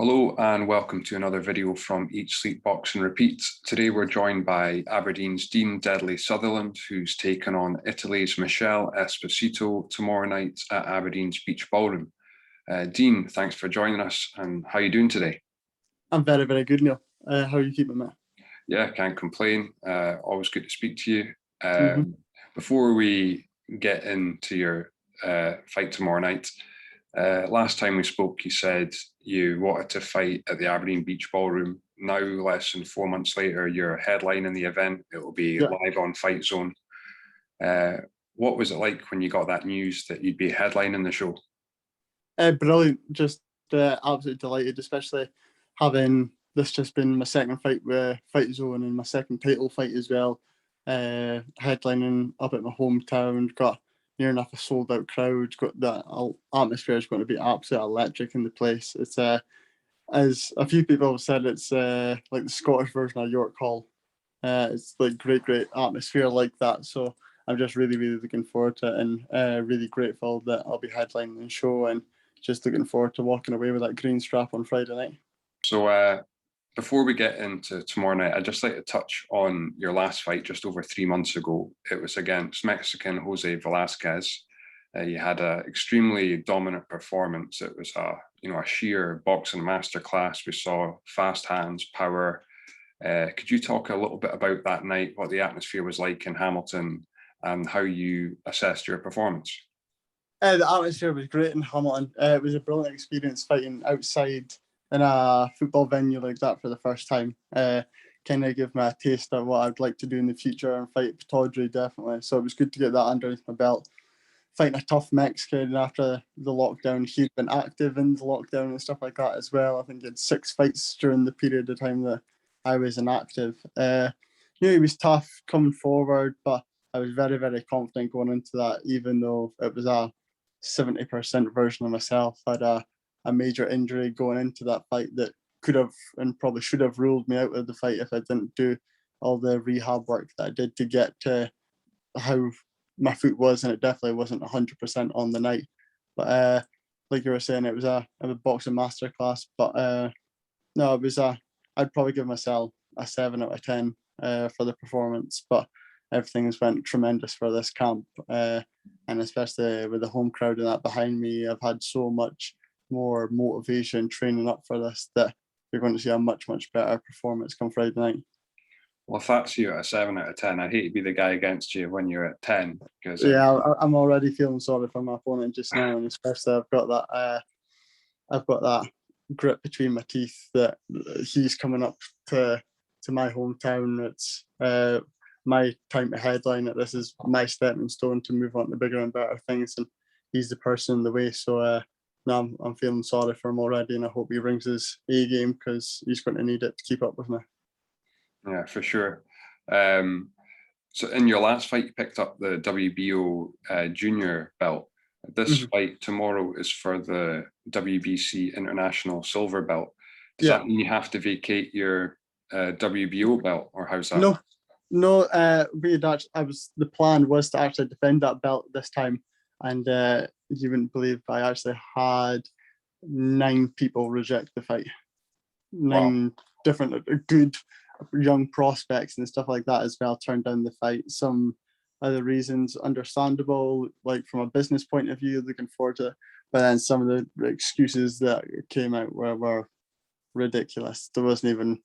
Hello and welcome to another video from Eat, Sleep, Box and Repeat. Today we're joined by Aberdeen's Dean Deadly Sutherland, who's taken on Italy's Michele Esposito tomorrow night at Aberdeen's Beach Ballroom. Dean, thanks for joining us, and how are you doing today? I'm very, very good, Neil. How are you keeping, mate? Yeah, can't complain. Always good to speak to you. Before we get into your fight tomorrow night, last time we spoke, you said you wanted to fight at the Aberdeen Beach Ballroom. Now, less than 4 months later, you're headlining the event. It will be live on Fight Zone. What was it like when you got that news that you'd be headlining the show? Brilliant. Just absolutely delighted, especially having this just been my second fight with Fight Zone and my second title fight as well. Headlining up at my hometown, got near enough a sold out crowd. Got that atmosphere is going to be absolutely electric in the place. It's as a few people have said, it's like the Scottish version of York Hall. It's like great atmosphere like that. So I'm just really looking forward to it, and really grateful that I'll be headlining the show, and just looking forward to walking away with that green strap on Friday night. So before we get into tomorrow night, I'd just like to touch on your last fight just over 3 months ago. It was against Mexican Jose Velasquez. You had an extremely dominant performance. It was a sheer boxing masterclass. We saw fast hands, power. Could you talk a little bit about that night, what the atmosphere was like in Hamilton, and how you assessed your performance? The atmosphere was great in Hamilton. It was a brilliant experience fighting outside in a football venue like that for the first time. Kind of give me a taste of what I'd like to do in the future and fight Pataudry, definitely. So it was good to get that underneath my belt. Fighting a tough Mexican after the lockdown. He'd been active in the lockdown and stuff like that as well. I think he had 6 fights during the period of time that I was inactive. He was tough coming forward, but I was very, very confident going into that, even though it was a 70% version of myself. I had a major injury going into that fight that could have and probably should have ruled me out of the fight if I didn't do all the rehab work that I did to get to how my foot was, and it definitely wasn't 100% on the night. But like you were saying, it was a boxing masterclass. But no, it was I'd probably give myself a 7 out of 10 for the performance. But everything has went tremendous for this camp, and especially with the home crowd and that behind me, I've had so much more motivation training up for this that you're going to see a much better performance come Friday night. Well, if that's you at a 7 out of 10, I'd hate to be the guy against you when you're at 10. Because I'm already feeling sorry for my opponent just now, and especially I've got that grip between my teeth that he's coming up to my hometown. It's my time to headline it. This is my stepping stone to move on to bigger and better things, and he's the person in the way. So no, I'm feeling sorry for him already, and I hope he brings his A game, because he's going to need it to keep up with me. Yeah, for sure. So in your last fight, you picked up the WBO junior belt. This fight tomorrow is for the WBC International Silver belt. Does that mean you have to vacate your WBO belt, or how's that? No. The plan was to actually defend that belt this time, and you wouldn't believe I actually had 9 people reject the fight. 9 different good young prospects and stuff like that as well turned down the fight. Some other reasons understandable, like from a business point of view, looking forward to it. But then some of the excuses that came out were ridiculous. There wasn't even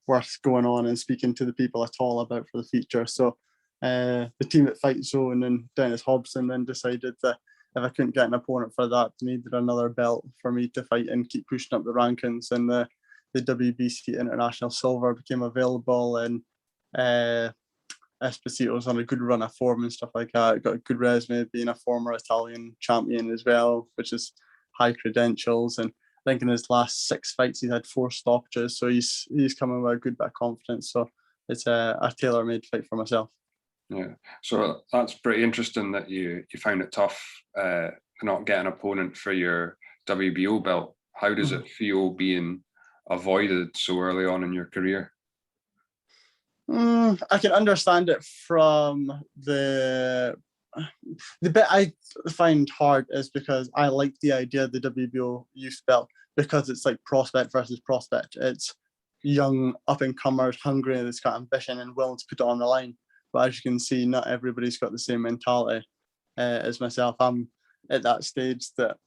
worth going on and speaking to the people at all about for the future. So the team at Fight Zone and Dennis Hobson then decided that if I couldn't get an opponent for that, they needed another belt for me to fight and keep pushing up the rankings. And the WBC International Silver became available, and Esposito was on a good run of form and stuff like that. Got a good resume, being a former Italian champion as well, which is high credentials. And I think in his last 6 fights, he's had 4 stoppages. So he's coming with a good bit of confidence. So it's a tailor-made fight for myself. Yeah, so that's pretty interesting that you found it tough not getting an opponent for your WBO belt. How does it feel being avoided so early on in your career? I can understand it from the the bit I find hard is because I like the idea of the WBO youth belt because it's like prospect versus prospect. It's young up and comers, hungry, that's got ambition and willing to put it on the line. But as you can see, not everybody's got the same mentality as myself. I'm at that stage that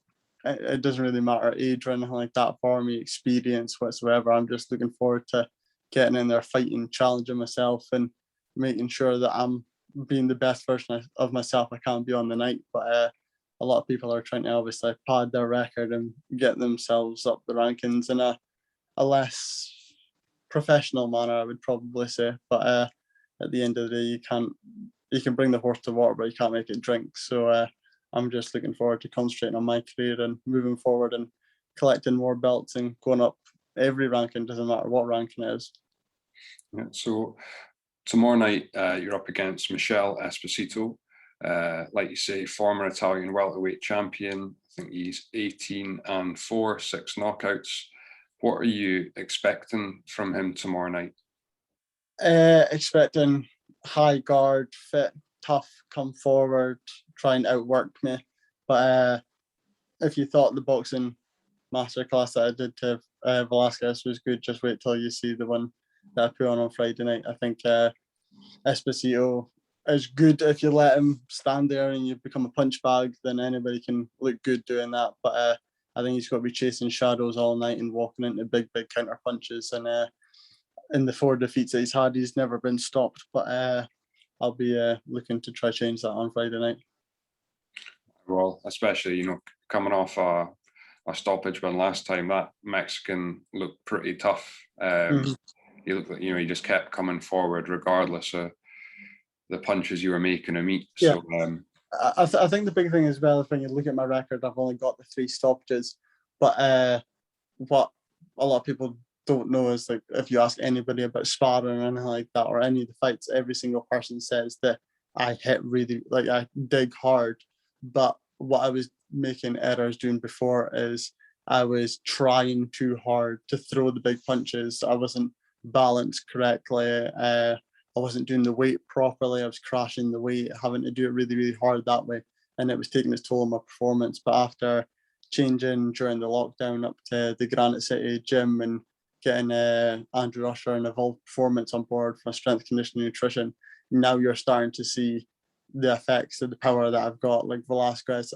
it doesn't really matter age or anything like that for me, experience whatsoever. I'm just looking forward to getting in there, fighting, challenging myself, and making sure that I'm being the best version of myself I can be on the night. But a lot of people are trying to obviously pad their record and get themselves up the rankings in a less professional manner, I would probably say. But at the end of the day, you can bring the horse to water, but you can't make it drink. So I'm just looking forward to concentrating on my career and moving forward and collecting more belts and going up every ranking, doesn't matter what ranking it is. Yeah, so tomorrow night, you're up against Michele Esposito. Like you say, former Italian welterweight champion. I think he's 18-4, 6 knockouts. What are you expecting from him tomorrow night? Expecting high guard, fit, tough, come forward, try and outwork me. But if you thought the boxing masterclass that I did to Velasquez was good, just wait till you see the one that I put on Friday night. I think Esposito is good if you let him stand there and you become a punch bag, then anybody can look good doing that. But I think he's got to be chasing shadows all night and walking into big counter punches. And in the 4 defeats that he's had, he's never been stopped. But I'll be looking to try change that on Friday night. Well, especially, coming off a stoppage win last time, that Mexican looked pretty tough. He looked like, he just kept coming forward regardless of the punches you were making him eat. Yeah. So I think the big thing as well is when you look at my record, I've only got the 3 stoppages. But what a lot of people don't know is, like, if you ask anybody about sparring or anything like that, or any of the fights, every single person says that I hit really, like, I dig hard. But what I was making errors doing before is I was trying too hard to throw the big punches. I wasn't balanced correctly. I wasn't doing the weight properly. I was crashing the weight, having to do it really, really hard that way. And it was taking its toll on my performance. But after changing during the lockdown up to the Granite City gym and getting Andrew Usher and Evolved Performance on board for strength, conditioning, nutrition, now you're starting to see the effects of the power that I've got. Like Velasquez,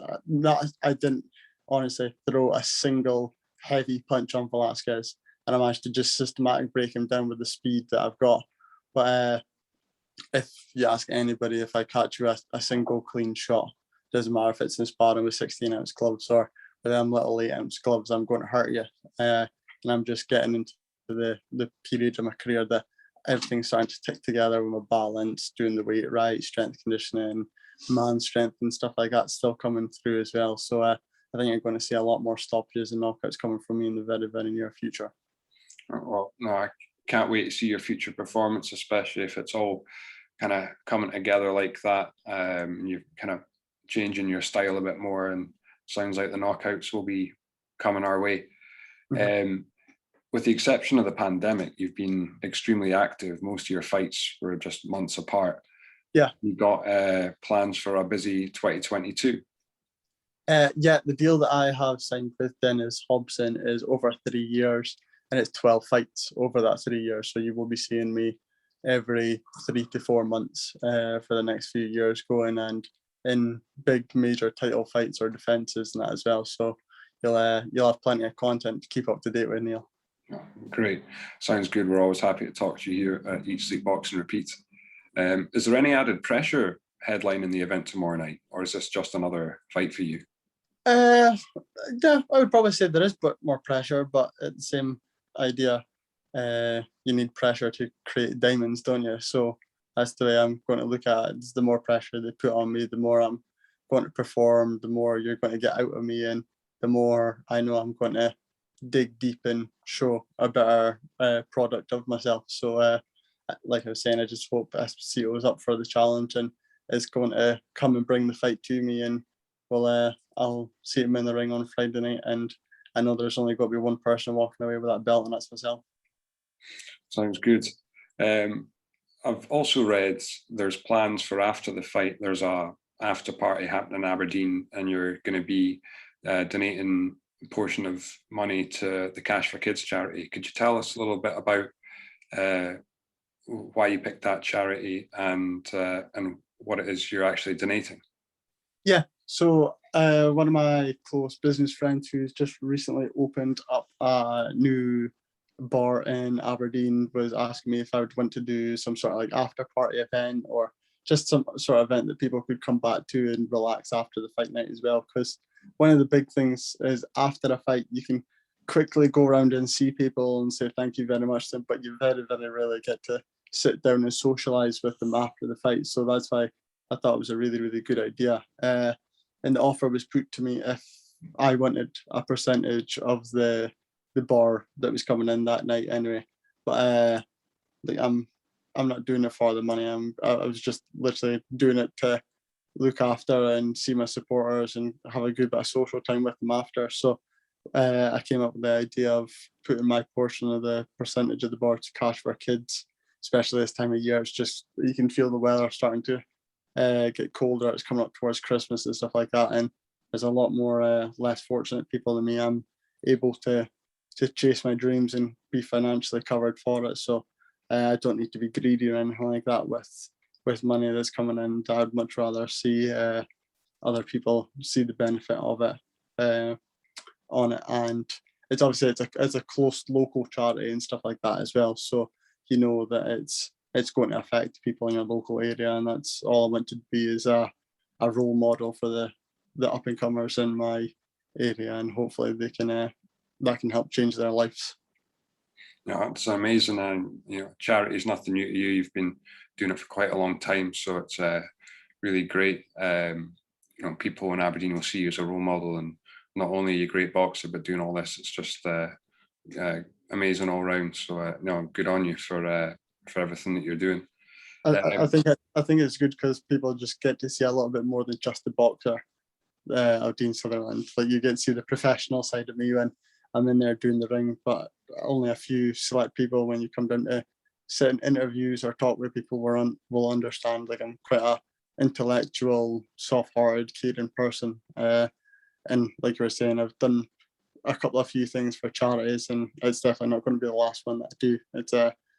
I didn't honestly throw a single heavy punch on Velasquez, and I managed to just systematically break him down with the speed that I've got. But if you ask anybody, if I catch you a single clean shot, doesn't matter if it's in sparring with 16-ounce gloves or with them little 8-ounce gloves, I'm going to hurt you. And I'm just getting into the period of my career that everything's starting to tick together with my balance, doing the weight right, strength conditioning, man strength and stuff like that still coming through as well. So I think you're going to see a lot more stoppages and knockouts coming from me in the very, very near future. Well, no, I can't wait to see your future performance, especially if it's all kind of coming together like that. You're kind of changing your style a bit more, and sounds like the knockouts will be coming our way. Mm-hmm. With the exception of the pandemic, you've been extremely active. Most of your fights were just months apart. Yeah. You got plans for a busy 2022? Yeah, the deal that I have signed with Dennis Hobson is over 3 years, and it's 12 fights over that 3 years. So you will be seeing me every 3 to 4 months for the next few years, going and in big major title fights or defenses and that as well. So you'll have plenty of content to keep up to date with, Neil. Oh, great. Sounds good. We're always happy to talk to you here at Eat, Sleep, Box and Repeat. Is there any added pressure headlining the event tomorrow night, or is this just another fight for you? Yeah, I would probably say there is more pressure, but at the same idea, you need pressure to create diamonds, don't you? So that's the way I'm going to look at it. It's the more pressure they put on me, the more I'm going to perform, the more you're going to get out of me, and the more I know I'm going to dig deep and show a better product of myself. So like I was saying, I just hope Esposito is up for the challenge and is going to come and bring the fight to me, and I'll see him in the ring on Friday night. And I know there's only got to be one person walking away with that belt, and that's myself. Sounds good. I've also read there's plans for after the fight. There's a after party happening in Aberdeen, and you're going to be donating a portion of money to the Cash for Kids charity. Could you tell us a little bit about why you picked that charity and what it is you're actually donating? Yeah, so one of my close business friends who's just recently opened up a new bar in Aberdeen was asking me if I would want to do some sort of like after party event, or just some sort of event that people could come back to and relax after the fight night as well. Because one of the big things is after a fight, you can quickly go around and see people and say thank you very much to them, but you very, very rarely get to sit down and socialize with them after the fight. So that's why I thought it was a really, really good idea. And the offer was put to me if I wanted a percentage of the bar that was coming in that night anyway. But like I'm not doing it for the money. I was just literally doing it to look after and see my supporters and have a good bit of social time with them after. So I came up with the idea of putting my portion of the percentage of the bar to Cash for Kids, especially this time of year. It's just, you can feel the weather starting to get colder. It's coming up towards Christmas and stuff like that, and there's a lot more less fortunate people than me. I'm able to chase my dreams and be financially covered for it. So I don't need to be greedy or anything like that with money that's coming in. I'd much rather see other people see the benefit of it on it, and it's obviously it's a close local charity and stuff like that as well. So you know that it's going to affect people in your local area, and that's all I want to be, is a role model for the up and comers in my area, and hopefully they can that can help change their lives. Yeah, it's amazing, and charity is nothing new to you. You've been doing it for quite a long time, so it's really great. People in Aberdeen will see you as a role model, and not only are you a great boxer, but doing all this, it's just amazing all round. So good on you for everything that you're doing. I think it's good because people just get to see a little bit more than just the boxer of Dean Sutherland. Like, you get to see the professional side of me when I'm in there doing the ring, but only a few select people, when you come down to sit in interviews or talk with people, will understand. Like, I'm quite a intellectual, soft-hearted, caring person, and like you were saying, I've done a few things for charities, and it's definitely not going to be the last one that I do. It's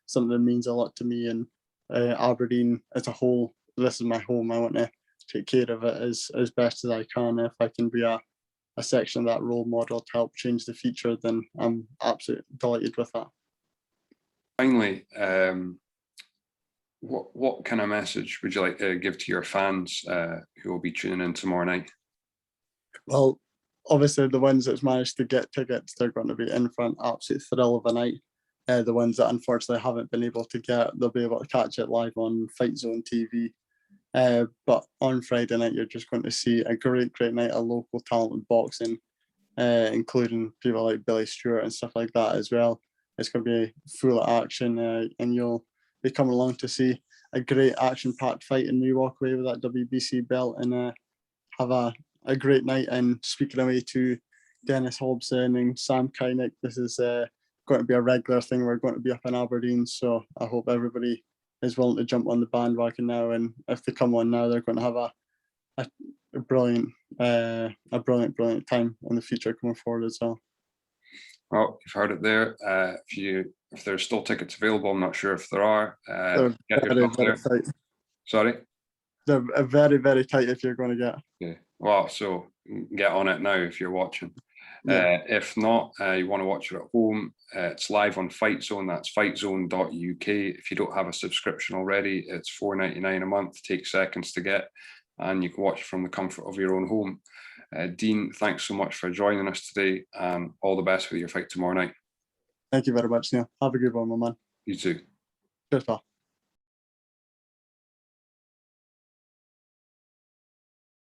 something that means a lot to me, and Aberdeen as a whole. This is my home. I want to take care of it as best as I can. If I can be a section of that role model to help change the future, then I'm absolutely delighted with that. Finally, what kind of message would you like to give to your fans who will be tuning in tomorrow night? Well, obviously the ones that's managed to get tickets, they're going to be in for an absolute thrill of a night. The ones that unfortunately haven't been able to get, they'll be able to catch it live on Fight Zone TV. But on Friday night, you're just going to see a great night of local talented boxing, including people like Billy Stewart and stuff like that as well. It's going to be full of action, and you'll be coming along to see a great action-packed fight, and we walk away with that WBC belt and have a great night. And speaking away to Dennis Hobson and Sam Kynick, this is going to be a regular thing. We're going to be up in Aberdeen, so I hope everybody is willing to jump on the bandwagon now, and if they come on now, they're going to have a brilliant time in the future coming forward as well. Well, you've heard it there. If there's still tickets available, I'm not sure if there are. Get yourself there. Tight. Sorry? They're very, very tight if you're going to get. Yeah. Well, so get on it now if you're watching. Yeah. If not, you want to watch it at home, it's live on Fight Zone. That's fightzone.uk. If you don't have a subscription already, it's $4.99 a month. Takes seconds to get, and you can watch it from the comfort of your own home. Dean, thanks so much for joining us today, and all the best with your fight tomorrow night. Thank you very much, Neil. Have a good one, my man. You too. Cheers, pal.